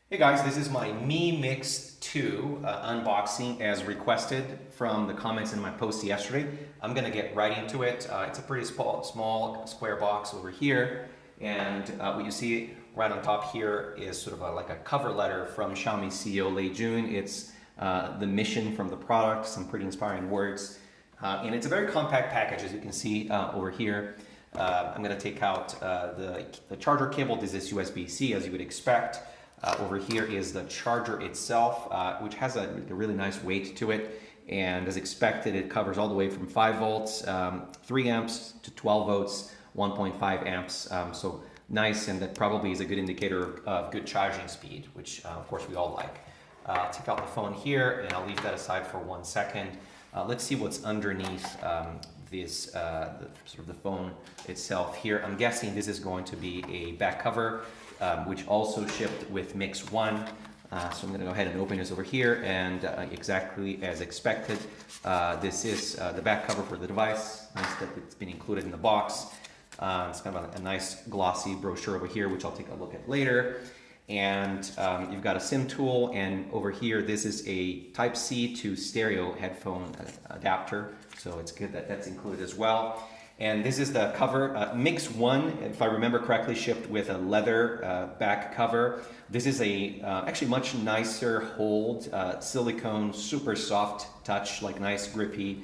Hey guys, this is my Mi Mix 2 unboxing as requested from the comments in my post yesterday. I'm gonna get right into it. It's a pretty small square box over here, and what you see right on top here is sort of like a cover letter from Xiaomi CEO Lei Jun. It's the mission from the product, some pretty inspiring words, and it's a very compact package, as you can see over here. I'm gonna take out the charger cable. This is USB-C, as you would expect. Over here is the charger itself, which has a really nice weight to it, and as expected it covers all the way from 5 volts, 3 amps to 12 volts, 1.5 amps, so nice, and that probably is a good indicator of good charging speed, which of course we all like. I'll take out the phone here and I'll leave that aside for 1 second. Let's see what's underneath this sort of the phone itself here. I'm guessing this is going to be a back cover, which also shipped with Mix 1. So I'm going to go ahead and open this over here, and exactly as expected, this is the back cover for the device. Nice that it's been included in the box. It's kind of a nice glossy brochure over here, which I'll take a look at later. And you've got a SIM tool, and over here this is a Type-C to stereo headphone adapter, so it's good that that's included as well. And this is the cover. Mix 1, if I remember correctly, shipped with a leather back cover. This is a actually much nicer hold, silicone, super soft touch, like nice grippy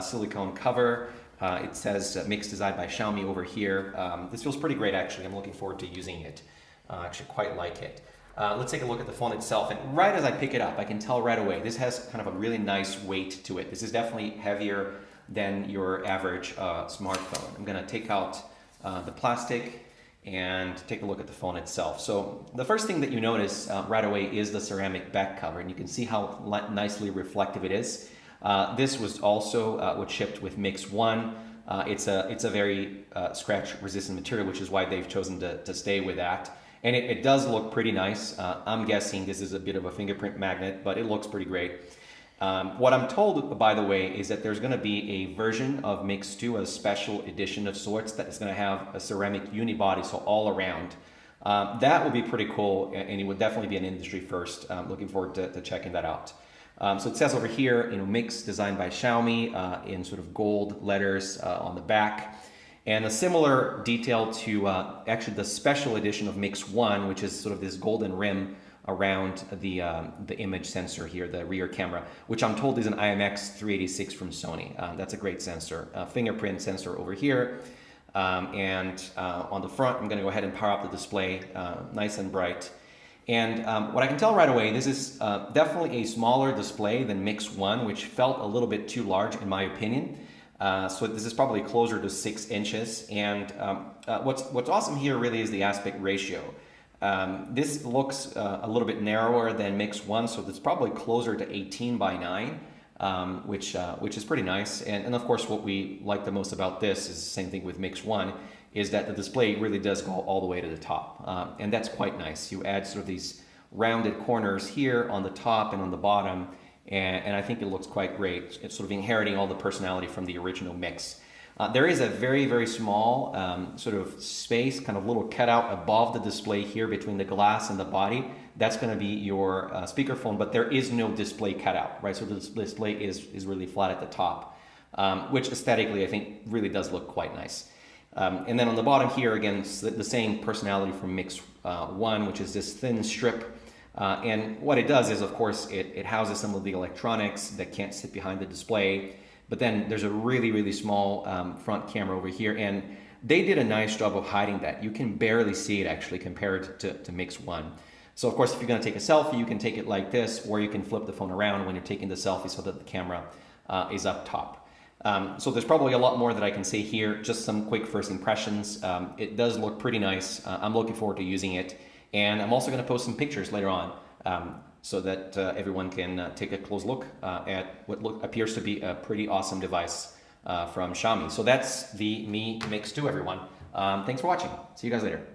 silicone cover. It says Mix designed by Xiaomi over here. This feels pretty great actually. I'm looking forward to using it. I actually quite like it. Let's take a look at the phone itself, and right as I pick it up I can tell right away this has kind of a really nice weight to it. This is definitely heavier than your average smartphone. I'm going to take out the plastic and take a look at the phone itself. So the first thing that you notice right away is the ceramic back cover, and you can see how nicely reflective it is. This was also what shipped with Mix 1. It's a very scratch resistant material, which is why they've chosen to stay with that. And it does look pretty nice. I'm guessing this is a bit of a fingerprint magnet, but it looks pretty great. What I'm told, by the way, is that there's going to be a version of Mix 2, a special edition of sorts, that is going to have a ceramic unibody, so all around. That would be pretty cool, and it would definitely be an industry first. Looking forward to checking that out. So it says over here, Mix designed by Xiaomi in sort of gold letters on the back. And a similar detail to actually the special edition of Mix 1, which is sort of this golden rim around the image sensor here, the rear camera, which I'm told is an IMX386 from Sony. That's a great sensor. Fingerprint sensor over here. And on the front, I'm going to go ahead and power up the display, nice and bright. And what I can tell right away, this is definitely a smaller display than Mix 1, which felt a little bit too large in my opinion. So this is probably closer to 6 inches. And what's awesome here really is the aspect ratio. This looks a little bit narrower than Mix 1, so it's probably closer to 18 by 9, which is pretty nice. And of course, what we like the most about this is the same thing with Mix 1, is that the display really does go all the way to the top. And that's quite nice. You add sort of these rounded corners here on the top and on the bottom, and I think it looks quite great. It's sort of inheriting all the personality from the original Mix. There is a very, very small sort of space, kind of little cutout above the display here between the glass and the body. That's going to be your speakerphone, but there is no display cutout, right? So the display is really flat at the top, which aesthetically I think really does look quite nice. And then on the bottom here, again, it's the same personality from Mix 1, which is this thin strip. And what it does is, of course, it houses some of the electronics that can't sit behind the display. But then there's a really, really small front camera over here, and they did a nice job of hiding that. You can barely see it actually compared to Mix 1. So of course, if you're going to take a selfie, you can take it like this, or you can flip the phone around when you're taking the selfie so that the camera is up top. So there's probably a lot more that I can say here, just some quick first impressions. It does look pretty nice. I'm looking forward to using it. And I'm also going to post some pictures later on so that everyone can take a close look at what appears to be a pretty awesome device from Xiaomi. So that's the Mi Mix 2, everyone. Thanks for watching. See you guys later.